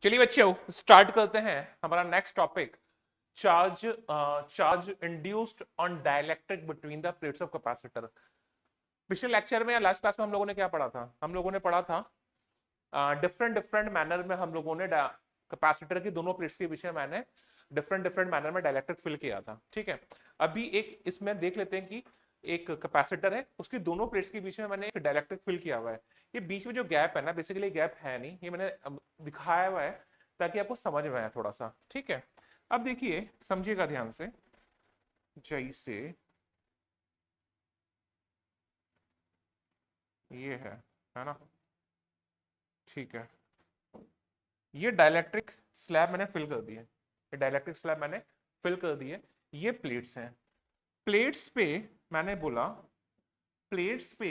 चलिए बच्चों स्टार्ट करते हैं हमारा next topic. Charge induced on dielectric between the plates of capacitor. पिछले लेक्चर में या लास्ट क्लास में हम लोगों ने क्या पढ़ा था? हम लोगों ने पढ़ा था डिफरेंट डिफरेंट मैनर में हम लोगों ने कैपेसिटर की दोनों प्लेट्स के बीच में मैंने डिफरेंट डिफरेंट मैनर में डाइलेक्ट्रिक फिल किया था। ठीक है, अभी एक इसमें देख लेते हैं कि एक कैपेसिटर है, उसकी दोनों प्लेट्स के बीच में मैंने एक डाइलेक्ट्रिक फिल किया हुआ है। ये बीच में जो गैप है ना, बेसिकली गैप है नहीं, ये मैंने दिखाया हुआ है ताकि आपको समझ में आए थोड़ा सा। ठीक है, अब देखिए समझिएगा ध्यान से। जैसे ये है ना? ठीक है, ये डाइलेक्ट्रिक स्लैब मैंने फिल कर दी है, ये डाइलेक्ट्रिक स्लैब मैंने फिल कर दी है। ये प्लेट्स हैं, प्लेट्स पे मैंने बोला प्लेट्स पे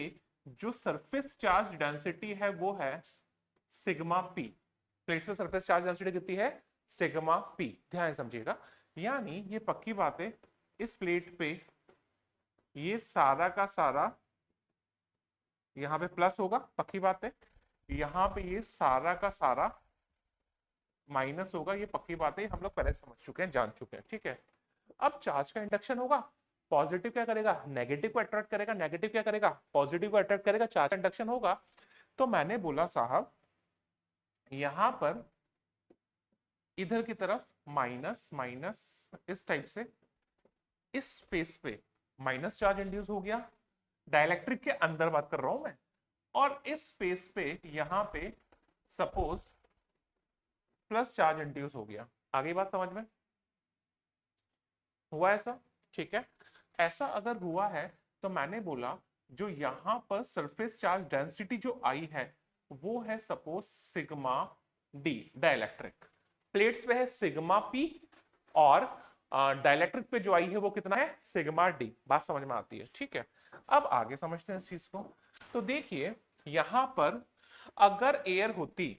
जो सरफेस चार्ज डेंसिटी है वो है सिग्मा पी। प्लेट्स पे सरफेस चार्ज डेंसिटी कितनी है? Sigma P. ध्यान से समझिएगा, यानी ये पक्की बात है, इस प्लेट पे ये सारा का सारा यहाँ पे प्लस होगा, पक्की बात है। यहाँ पे ये सारा का सारा माइनस होगा, ये पक्की बात है, हम लोग पहले समझ चुके हैं, जान चुके हैं। ठीक है, अब चार्ज का इंडक्शन होगा, पॉजिटिव क्या करेगा? नेगेटिव को अट्रैक्ट करेगा, नेगेटिव क्या करेगा? पॉजिटिव को अट्रैक्ट करेगा, चार्ज का इंडक्शन होगा। तो मैंने बोला साहब यहां पर इधर की तरफ माइनस माइनस इस टाइप से इस स्पेस पे माइनस चार्ज इंड्यूस हो गया, डाइलेक्ट्रिक के अंदर बात कर रहा हूं मैं। और इस स्पेस पे यहां पे सपोज प्लस चार्ज इंड्यूस हो गया। आगे बात समझ में हुआ ऐसा? ठीक है, ऐसा अगर हुआ है तो मैंने बोला जो यहां पर सरफेस चार्ज डेंसिटी जो आई है वो है suppose sigma D. Dielectric plates पे है सिग्मा पी और डाइलेक्ट्रिक पे जो आई है वो कितना है? Sigma D. बात समझ में आती है? ठीक है, अब आगे समझते हैं इस चीज को। तो देखिए यहां पर अगर एयर होती,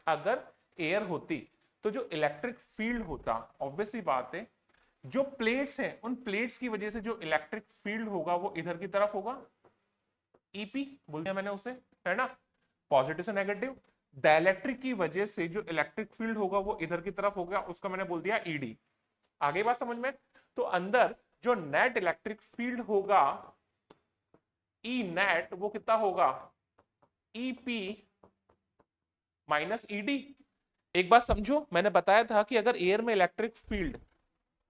अगर एयर होती तो जो इलेक्ट्रिक फील्ड होता, ऑब्वियसली बात है जो प्लेट्स हैं उन प्लेट्स की वजह से जो इलेक्ट्रिक फील्ड होगा वो इधर की तरफ होगा, ईपी बोल दिया मैंने उसे, है ना? पॉजिटिव से नेगेटिव। डाइलेक्ट्रिक की वजह से जो इलेक्ट्रिक फील्ड होगा वो इधर की तरफ होगा, उसका मैंने बोल दिया ईडी। आगे बात समझ में? तो अंदर जो नेट इलेक्ट्रिक फील्ड होगा ई नेट, वो कितना होगा? EP minus ED. एक बात समझो, मैंने बताया था कि अगर एयर में electric field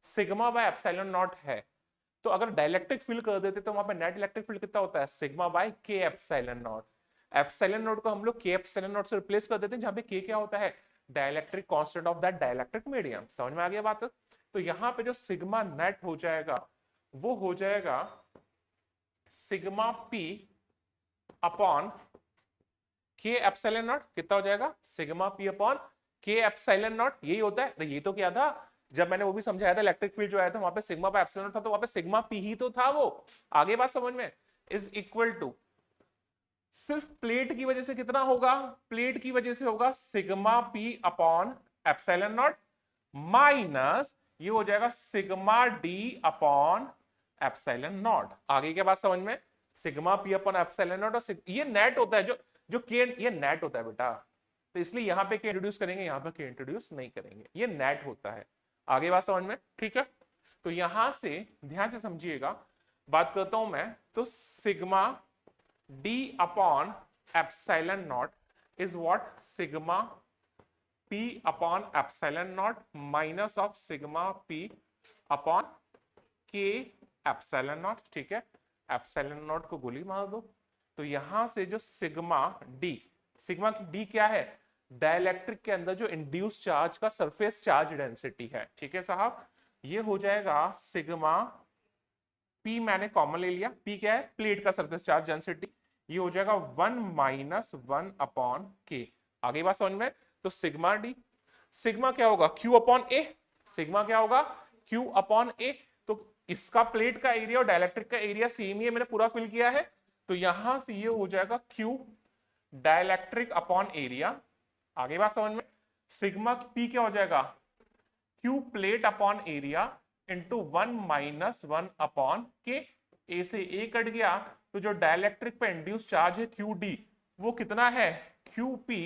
sigma by epsilon not है तो अगर डाइलेक्ट्रिक फील्ड कर देते तो वहां पे नेट इलेक्ट्रिक फील्ड कितना होता है? सिग्मा बाय के एप्सिलॉन नॉट। एप्सिलॉन नॉट को हम लोग के एप्सिलॉन नॉट से रिप्लेस कर देते हैं, जहां पे के क्या होता है? Dielectric constant of that dielectric medium. समझ में आ गया बात? तो यहाँ पे जो सिग्मा नेट हो जाएगा वो हो जाएगा सिग्मा पी अपॉन के एप्सिलॉन नॉट। कितना हो जाएगा? सिग्मा पी अपॉन के एप्सिलॉन नॉट। यही होता है। ये तो क्या था जब मैंने वो भी समझाया था, इलेक्ट्रिक फील्ड जो आया था वहां पे सिग्मा बाय एप्सिलॉन था, तो वहां पे सिग्मा पी ही तो था वो। आगे बात समझ में? इज इक्वल टू सिर्फ प्लेट की वजह से कितना होगा? प्लेट की वजह से होगा sigma P upon epsilon not minus ये हो जाएगा sigma D upon epsilon not. आगे क्या बात समझ में? Sigma P upon epsilon not और ये नेट होता है, जो जो के ये नेट होता है बेटा, तो इसलिए यहां पे के इंट्रोड्यूस करेंगे, यहां पे के इंट्रोड्यूस नहीं करेंगे, ये नेट होता है। आगे बात समझ में? ठीक है, तो यहां से ध्यान से समझिएगा, बात करता हूं मैं। तो sigma d upon epsilon naught is what? Sigma p upon epsilon naught minus of sigma p upon k epsilon naught। ठीक है, epsilon naught को गोली मार दो, तो यहां से जो सिग्मा d, सिग्मा की d क्या है? डाइलेक्ट्रिक के अंदर जो इंड्यूस चार्ज का सरफेस चार्ज डेंसिटी है। ठीक है साहब, ये हो जाएगा सिग्मा p, मैंने कॉमन ले लिया, p क्या है? प्लेट का सरफेस चार्ज डेंसिटी। ये हो जाएगा 1 माइनस 1 अपॉन के। आगे बात समझ में? तो सिग्मा डी, सिग्मा क्या होगा? क्यू अपॉन ए। सिग्मा क्या होगा? क्यू अपॉन ए। तो इसका प्लेट का एरिया और डाइलेक्ट्रिक का एरिया सेम ही है, मैंने पूरा फिल किया है, तो यहां से ये हो जाएगा क्यू डाइलेक्ट्रिक अपॉन एरिया। आगे बात समझ में? सिग्मा पी क्या हो जाएगा? Q plate upon area into 1 minus 1 upon के। ए से ए कट गया, तो जो डाइलेक्ट्रिक पे इंड्यूस चार्ज है क्यू डी वो कितना है? Q P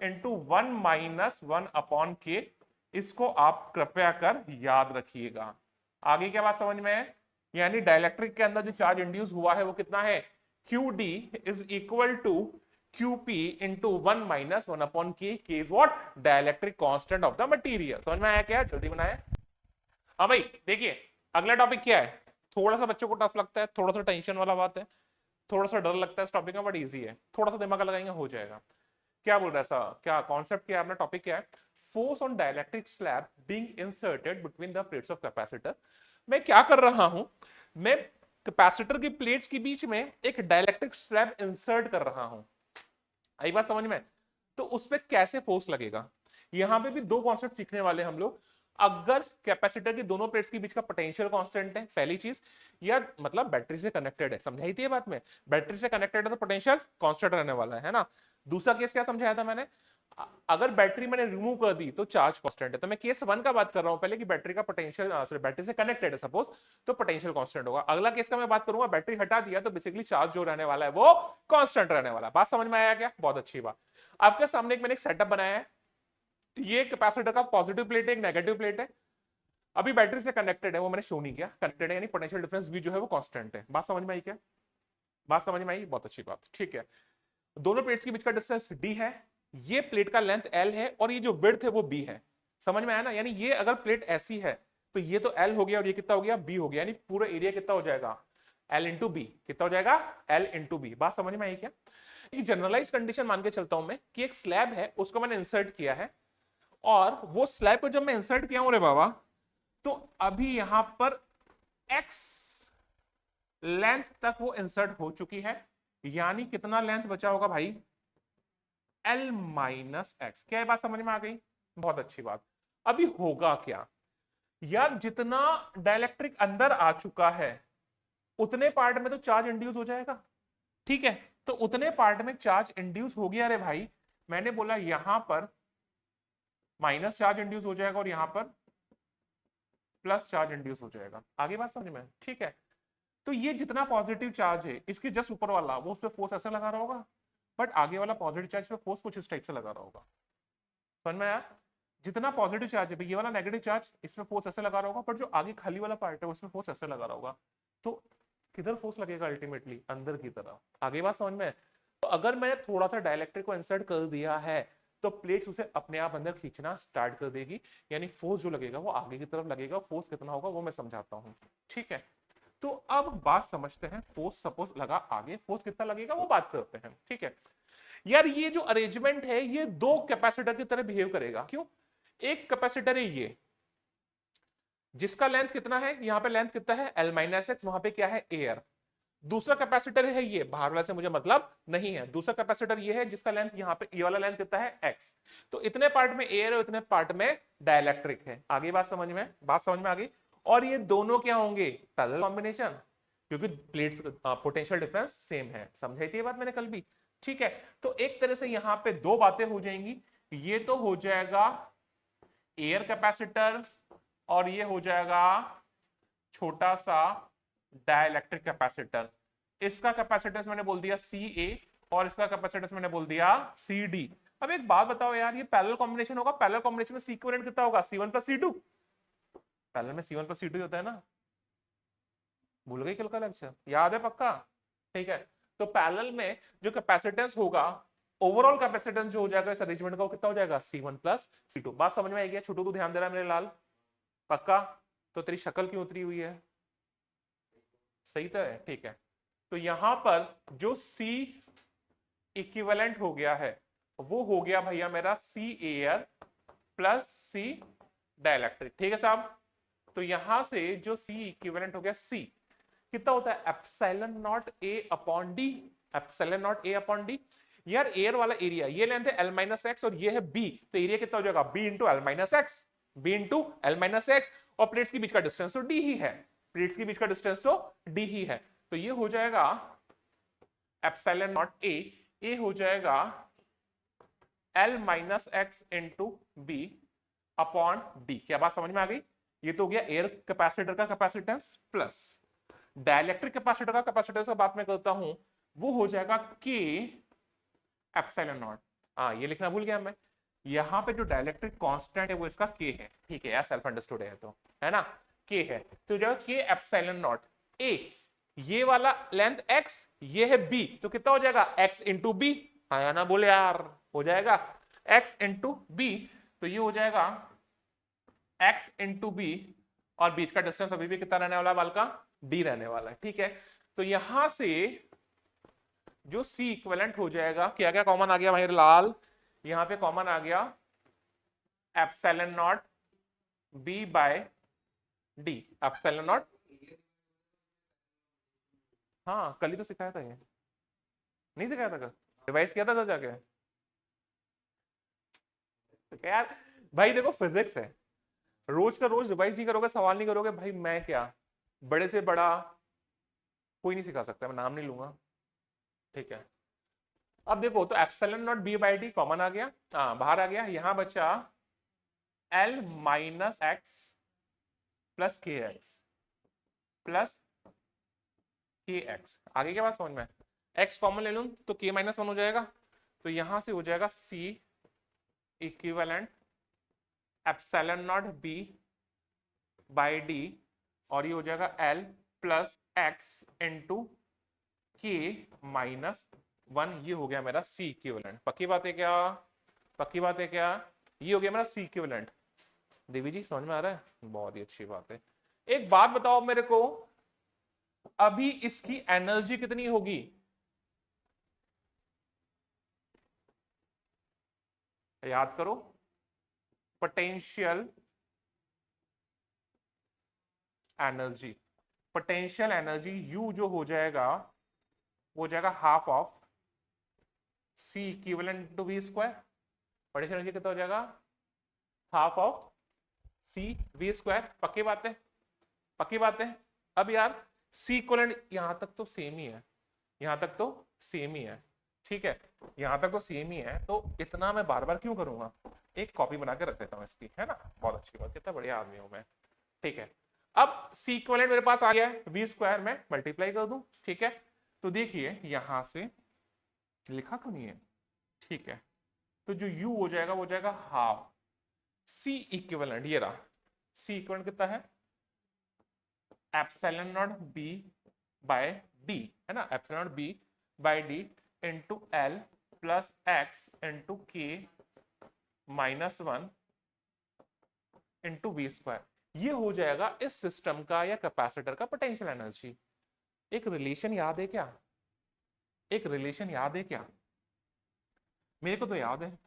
into 1 minus 1 upon के। इसको आप कृपया कर याद रखिएगा। आगे क्या बात समझ में है? यानी डाइलेक्ट्रिक के अंदर जो चार्ज इंड्यूस हुआ है वो कितना है? QD is equal to QP into 1 minus 1 upon K is what? Dielectric constant of the material. समझ में आया क्या? जल्दी बनाए। हाँ भाई देखिए, अगला टॉपिक क्या है? थोड़ा सा बच्चों को टफ लगता है, थोड़ा सा टेंशन वाला बात है, थोड़ा सा डर लगता है इस टॉपिक में, बट इजी है, थोड़ा सा दिमाग लगाएंगे हो जाएगा। क्या बोल रहा है सा? क्या कॉन्सेप्ट क्या है अपना? टॉपिक क्या है? Force on dielectric slab being inserted between the plates of capacitor. मैं क्या कर रहा हूं? मैं कैपेसिटर की प्लेट्स के बीच में एक डाइलेक्ट्रिक स्लैब इंसर्ट कर रहा हूं। आई बात समझ में? तो उस पर कैसे फोर्स लगेगा, यहां पे भी दो कॉन्सेप्ट सीखने वाले हम लोग। अगर कैपेसिटर की दोनों प्लेट्स के बीच का पोटेंशियल कांस्टेंट है पहली चीज, या मतलब बैटरी से कनेक्टेड है, समझाई थी ये बात में, बैटरी से कनेक्टेड है तो पोटेंशियल कांस्टेंट रहने वाला है ना। दूसरा केस क्या समझाया था मैंने? अगर बैटरी मैंने रिमूव कर दी तो चार्ज कांस्टेंट है। तो मैं केस 1 का बात कर रहा हूं पहले कि बैटरी का पोटेंशियल सॉरी बैटरी से कनेक्टेड है सपोज, तो पोटेंशियल कांस्टेंट होगा। अगला केस का मैं बात करूंगा बैटरी हटा दिया तो बेसिकली चार्ज जो रहने वाला है वो कांस्टेंट रहने वाला है। बात समझ में आया क्या? बहुत अच्छी बात। आपके सामने मैंने एक सेटअप बनाया है। ये कैपेसिटर का पॉजिटिव प्लेट है, एक नेगेटिव प्लेट है, अभी बैटरी से कनेक्टेड है, वो मैंने शो नहीं किया, कनेक्टेड है यानी पोटेंशियल डिफरेंस भी जो है वो कांस्टेंट है। बात समझ में आई क्या? बात समझ में आई? बहुत अच्छी बात, ठीक है। दोनों प्लेट्स के बीच का डिस्टेंस d है, ये प्लेट का लेंथ l है और ये जो विड्थ है वो b है। समझ में आया ना? यानी ये अगर प्लेट ऐसी है तो ये तो l हो गया और ये कितना हो गया? b हो गया, यानी पूरा एरिया कितना हो जाएगा? l into B. कितना हो जाएगा? l into B. बात समझ में आई क्या? एक जनरलाइज कंडीशन मान के चलता हूं मैं कि एक स्लैब है, उसको मैंने इंसर्ट किया है, और वो स्लैब को जब मैं इंसर्ट किया हूं रे बाबा, तो अभी यहां पर x लेंथ तक वो इंसर्ट हो चुकी है, यानी कितना लेंथ बचा होगा भाई? L minus x. क्या बात समझ में आ गई? बहुत अच्छी बात। अभी होगा क्या यार? जितना डाइलेक्ट्रिक अंदर आ चुका है उतने पार्ट में तो चार्ज इंड्यूस हो जाएगा, ठीक है? तो उतने पार्ट में चार्ज इंड्यूस हो गया रे भाई। मैंने बोला यहां पर माइनस चार्ज इंड्यूस हो जाएगा और यहां पर प्लस चार्ज इंड्यूस हो जाएगा। आगे बात समझ में? ठीक है। तो ये जितना पॉजिटिव चार्ज है इसके जस्ट ऊपर वाला वो उस पर फोर्स ऐसे लगा रहा होगा, बट आगे वाला पॉजिटिव चार्ज पे फोर्स कुछ इस टाइप से लगा रहा होगा। समझ में आया? जितना पॉजिटिव चार्ज है ये वाला नेगेटिव चार्ज इसमें फोर्स ऐसे लगा रहा होगा, पर जो आगे खाली वाला पार्ट है उसमें फोर्स ऐसे लगा रहा होगा। तो किधर फोर्स लगेगा अल्टीमेटली? अंदर की तरफ। आगे बात समझ में? तो अगर मैंने थोड़ा सा डाइलेक्ट्रिक को इंसर्ट कर दिया है तो प्लेट्स उसे अपने आप अंदर खींचना स्टार्ट कर देगी, यानी फोर्स जो लगेगा वो आगे की तरफ लगेगा। फोर्स कितना होगा वो मैं समझाता हूँ, ठीक है? तो अब बात समझते हैं। फोर्स सपोज लगा आगे, फोर्स कितना लगेगा वो बात करते हैं, ठीक है? यार ये जो अरेंजमेंट है ये दो कैपेसिटर की तरह बिहेव करेगा। क्यों? एक कैपेसिटर है ये, जिसका लेंथ कितना है? यहाँ पे लेंथ कितना है? L माइनस एक्स, वहां पे क्या है? एयर। दूसरा कैपेसिटर है ये, बाहर वाला से मुझे मतलब नहीं है। दूसरा कैपेसिटर ये है जिसका लेंथ यहाँ पे, ये वाला लेंथ कितना है? x। तो इतने पार्ट में एयर है, इतने पार्ट में डाइलेक्ट्रिक है। आगे बात समझ में? बात समझ में आ गई? और ये दोनों क्या होंगे? पैरेलल कॉम्बिनेशन, क्योंकि प्लेट्स पोटेंशियल डिफरेंस सेम है। समझाई थी ये बात मैंने कल भी, ठीक है? तो एक तरह से यहाँ पे दो बातें हो जाएंगी। ये तो हो जाएगा एयर कैपेसिटर और ये हो जाएगा छोटा सा डाइलेक्ट्रिक कैपेसिटर। इसका कैपेसिटेंस मैंने बोल दिया Ca और इसका कैपेसिटेंस मैंने बोल दिया Cd। अब एक बात बताओ यार, ये पैरेलल कॉम्बिनेशन होगा, पैरेलल कॉम्बिनेशन में सी इक्विवेलेंट कितना होगा? C1 plus C2। पैरेलल में C1 प्लस C2 होता है ना? भूल गई कल का लेक्चर? याद है पक्का? ठीक है। तो पैरेलल में जो कैपेसिटेंस होगा, ओवरऑल कैपेसिटेंस जो हो जाएगा इस अरेंजमेंट का, वो कितना हो जाएगा? C1 plus C2। बात समझ में आएगी? छोटू तू ध्यान दे रहा है मेरे लाल? पक्का? तो तेरी शक्ल क्यों उतरी हुई है? सही तो है, ठीक है। तो यहां पर जो C इक्विवेलेंट हो गया है वो हो गया भैया मेरा C air plus C dielectric, ठीक है साहब? तो यहां से जो C इक्विवेलेंट हो गया C कितना होता है? Epsilon not A upon D। Epsilon not A upon D। यार एयर वाला एरिया, ये लेंथ है L माइनस एक्स और ये है B, तो एरिया कितना हो जाएगा? B into L minus x. B into L minus x, और प्लेट्स के बीच का डिस्टेंस तो D ही है। प्लेट्स के बीच का डिस्टेंस तो D ही है। तो ये हो जाएगा एप्सिलॉन नॉट A हो जाएगा L minus x into B upon D। क्या बात समझ में आ गई? ये तो हो गया एयर कैपेसिटर का कैपेसिटेंस, प्लस डाइलेक्ट्रिक कैपेसिटर का कैपेसिटेंस का बात मैं करता हूं, वो हो जाएगा K एप्सिलॉन नॉट। हाँ ये लिखना भूल गया मैं। यहाँ पे जो डाइलेक्ट्रिक कांस्टेंट है वो इसका के है, ठीक है यार, सेल्फ अंडरस्टूड है तो, है ना, के है, तो जो के एप्सिलॉन नॉट ए, ये वाला लेंथ x, ये है b, तो कितना हो जाएगा x इंटू बी, हाँ या ना बोले यार, हो जाएगा x इंटू बी, तो ये हो जाएगा x इंटू बी, और बीच का डिस्टेंस अभी भी कितना रहने वाला है बाल का, d रहने वाला है, ठीक है। तो यहां से जो C इक्विवेलेंट हो जाएगा, क्या क्या कॉमन आ गया भाई लाल, यहां पे कॉमन आ गया epsilon not B by D, epsilon not, हाँ कल ही तो सिखाया था ये, नहीं सिखाया था कल, रिवाइज किया था कल जाके, तो यार भाई देखो फिजिक्स है, रोज का रोज रिवाइज नहीं करोगे, सवाल नहीं करोगे भाई, मैं क्या बड़े से बड़ा कोई नहीं सिखा सकता, मैं नाम नहीं लूंगा, ठीक है। अब देखो तो epsilon not B by D common आ गया, हाँ बाहर आ गया, यहां बचा L minus X plus K X plus K X, आगे क्या बात समझ में, एक्स कॉमन ले लूं तो के माइनस वन हो जाएगा, तो यहां से हो जाएगा C equivalent epsilon not B by D, और ये हो जाएगा L plus x into K minus one, ये हो गया मेरा सी इक्विवेलेंट। पक्की बात है क्या, पक्की बात है क्या, ये हो गया मेरा सी इक्विवेलेंट। देवी जी समझ में आ रहा है, बहुत ही अच्छी बात है। एक बात बताओ मेरे को, अभी इसकी एनर्जी कितनी होगी, याद करो, potential energy, potential energy U जो हो जाएगा वो हो जाएगा half of C equivalent to V square, potential energy कितना हो जाएगा, half of C V square. पक्की बात है, पक्की बात है। अब यार सी इक्विवेलेंट यहां तक तो सेम ही है, यहां तक तो सेम ही है, ठीक है, यहां तक तो सेम ही है, तो इतना मैं बार बार क्यों करूंगा, एक कॉपी बना के रख देता हूं इसकी, है ना, बहुत अच्छी बात, कितना बढ़िया आदमी हूं मैं, ठीक है। अब सी इक्विवेलेंट मेरे पास आ गया है, वी स्क्वायर में मल्टीप्लाई कर दूं, ठीक है, तो देखिए यहां से लिखा तो नहीं है, ठीक है, तो जो u हो जाएगा वो हो जाएगा हाफ सी इक्विवेलेंट, ये रहा सी इक्विवेलेंट कितना है, epsilon not B by D, है ना, epsilon not B by D into L plus x into K minus one into V square, ये हो जाएगा इस सिस्टम का या कैपेसिटर का पोटेंशियल एनर्जी। एक रिलेशन याद है क्या, एक रिलेशन याद है क्या, मेरे को तो याद है,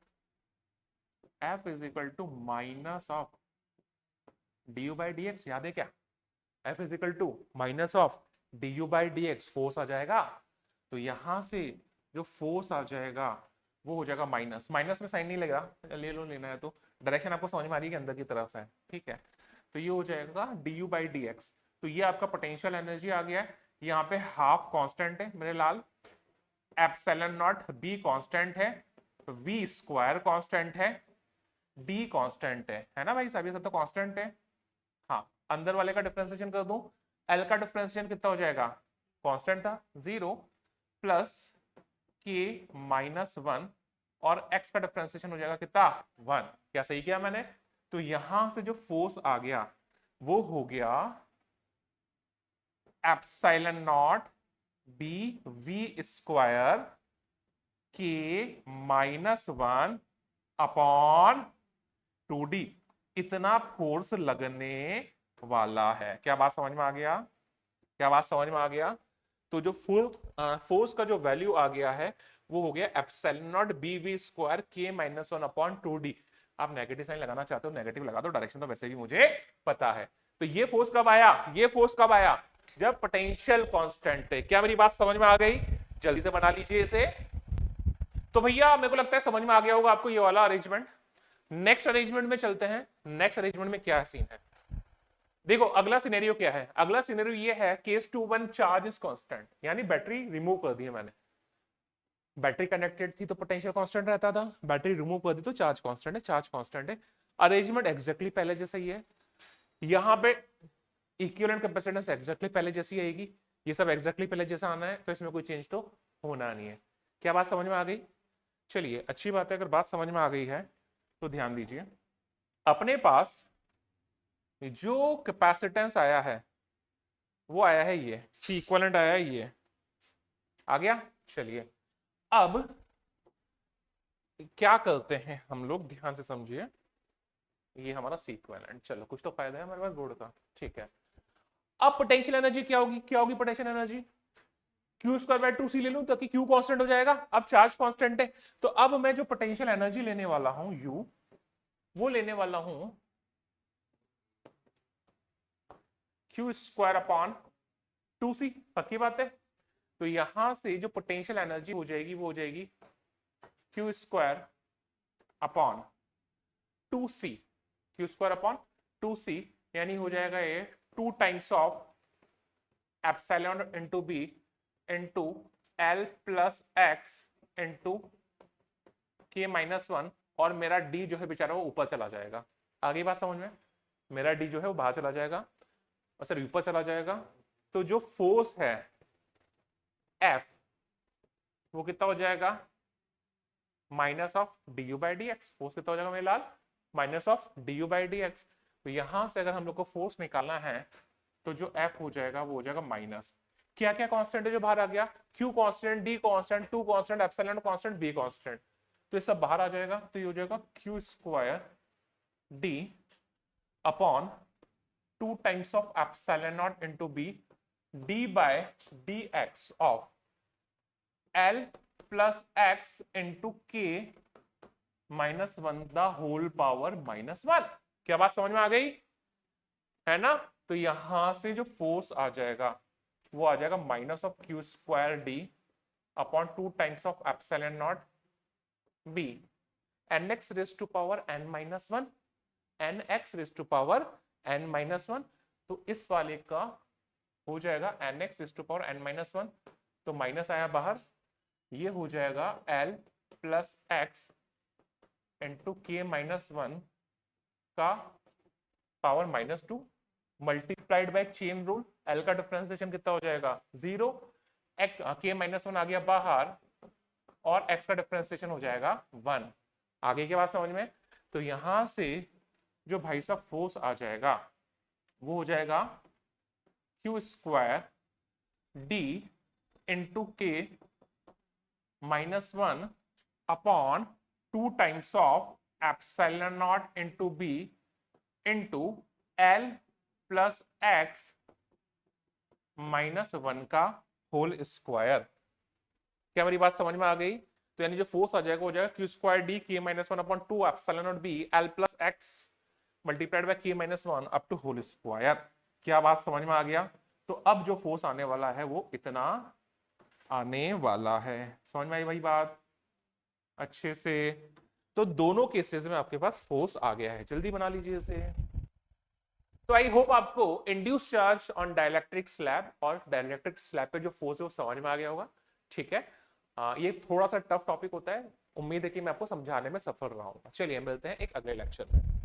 F is equal to minus of D U by D X, याद है क्या, F is equal to minus of D U by D X, force आ जाएगा, तो यहां से जो फोर्स आ जाएगा वो हो जाएगा माइनस, माइनस में साइन नहीं लगेगा, ले लो, लेना है तो डायरेक्शन आपको समझ में आ रही है कि अंदर की तरफ है, ठीक है, तो ये हो जाएगा D U by D X, तो ये आपका पोटेंशियल एनर्जी आ गया है, यहाँ पे हाफ कांस्टेंट है मेरे लाल, एप्सिलॉन नॉट बी कांस्टेंट है, वी स्क्वायर कांस्टेंट है, डी कांस्टेंट है ना भाई, सभी सब तो कांस्टेंट है, हाँ अंदर वाले का डिफरेंशिएशन कर दूं, एल का डिफरेंशिएशन कितना हो जाएगा, कांस्टेंट था 0 प्लस के माइनस वन, और x का डिफरेंशिएशन हो जाएगा कितना 1, क्या सही किया मैंने, तो यहां से जो फोर्स आ गया वो हो गया epsilon not B V square K minus one upon 2d, इतना फोर्स लगने वाला है, क्या बात समझ में आ गया, क्या बात समझ में आ गया, तो जो फुल फोर्स का जो वैल्यू आ गया है वो हो गया epsilon not B V square K minus one upon 2d, आप नेगेटिव साइन लगाना चाहते हो नेगेटिव लगा दो, डायरेक्शन तो वैसे भी मुझे पता है। तो ये फोर्स कब आया, ये फोर्स कब आया, जब पोटेंशियल कांस्टेंट है, क्या मेरी बात समझ में आ गई, जल्दी से बना लीजिए इसे। तो भैया मेरे को लगता है समझ में आ गया होगा आपको ये वाला अरेंजमेंट। नेक्स्ट अरेंजमेंट में चलते हैं, नेक्स्ट अरेंजमेंट में क्या सीन है, देखो अगला सिनेरियो क्या है, अगला सिनेरियो ये है केस 2 1 चार्ज इज कांस्टेंट, यानी बैटरी रिमूव कर दी है मैंने, बैटरी कनेक्टेड थी तो पोटेंशियल कांस्टेंट रहता था, बैटरी रिमूव कर दी तो चार्ज कांस्टेंट है, चार्ज कांस्टेंट है, अरेंजमेंट एग्जैक्टली पहले जैसा ही है, यहां पे इक्विवेलेंट कैपेसिटेंस एग्जैक्टली पहले जैसी आएगी, ये सब एग्जैक्टली पहले जैसा आना है, तो इसमें कोई चेंज तो होना नहीं है, क्या बात समझ में आ गई। चलिए अच्छी बात है, अगर बात समझ में आ गई है तो ध्यान दीजिए। अपने पास जो कैपेसिटेंस आया है वो आया है ये, सी इक्विवेलेंट आया है ये, आ गया। चलिए अब क्या करते हैं हम लोग, ध्यान से समझिए। ये हमारा सी इक्विवेलेंट, चलो कुछ तो फायदा है हमारे पास बोर्ड का, ठीक है। अब पोटेंशियल एनर्जी क्या होगी, क्या होगी potential energy, Q square by 2c ले लूं ताकि क्यू कांस्टेंट हो जाएगा। अब चार्ज कांस्टेंट है, तो अब मैं जो पोटेंशियल एनर्जी लेने वाला हूं यू, वो लेने वाला हूं क्यू स्क्वायर अपॉन 2c, पक्की बात है। तो यहां से जो पोटेंशियल एनर्जी हो जाएगी वो हो जाएगी Q square upon 2c, Q square upon 2c, यानी हो जाएगा ये 2 times of epsilon into B into L plus x into K minus one, और मेरा डी जो है बेचारा वो ऊपर चला जाएगा। आगे बात समझ में, मेरा डी जो है वो बाहर चला जाएगा और सर ऊपर चला जाएगा। तो जो फोर्स है एफ वो कितना हो जाएगा, minus of D U by D X. Force कितना हो जाएगा मेरे लाल, minus of D U by D X. तो यहां से अगर हम लोग को फोर्स निकालना है तो जो एफ हो जाएगा वो हो जाएगा माइनस, क्या क्या कांस्टेंट है जो बाहर आ गया, Q constant, D constant, two constant, epsilon constant, B constant, तो ये सब बाहर आ जाएगा। तो ये हो जाएगा Q square D upon 2 times of epsilon naught into B D by D X of L plus x into K minus one the whole power minus one. क्या बात समझ में आ गई है ना। तो यहां से जो फोर्स आ जाएगा वो आ जाएगा minus of Q square D upon 2 times of epsilon not B N x raise to power N minus one, N x raise to power N minus one. तो इस वाले का हो जाएगा N x raise to power N minus one, तो minus आया बाहर, ये हो जाएगा L plus x into K minus one का power minus two multiplied by chain rule. L का डिफरेंशिएशन कितना हो जाएगा, जीरो, के माइनस वन आ गया बाहर और एक्स का डिफरेंशिएशन हो जाएगा वन। आगे के बाद समझ में। तो यहां से जो भाई साहब फोर्स आ जाएगा वो हो जाएगा Q square D into K minus one upon 2 times of epsilon not into B into L plus x minus one का होल स्क्वायर। क्या मेरी बात समझ में आ गई। तो यानी जो फोर्स आ जाएगा वो जाएगा Q square D K minus one upon 2 epsilon not B L plus X multiplied by K minus one up to whole square. क्या बात समझ में आ गया। तो अब जो फोर्स आने वाला है वो इतना आने वाला है, समझ में आई भाई बात अच्छे से। तो दोनों केसेस में आपके पास फोर्स आ गया है, जल्दी बना लीजिए इसे। तो आई होप आपको induce charge on dielectric slab और डाइलेक्ट्रिक स्लैब पे जो फोर्स है वो समझ में आ गया होगा, ठीक है। ये थोड़ा सा टफ टॉपिक होता है, उम्मीद है कि मैं आपको समझाने में सफल रहा हूँ। चलिए मिलते हैं एक अगले लेक्चर में।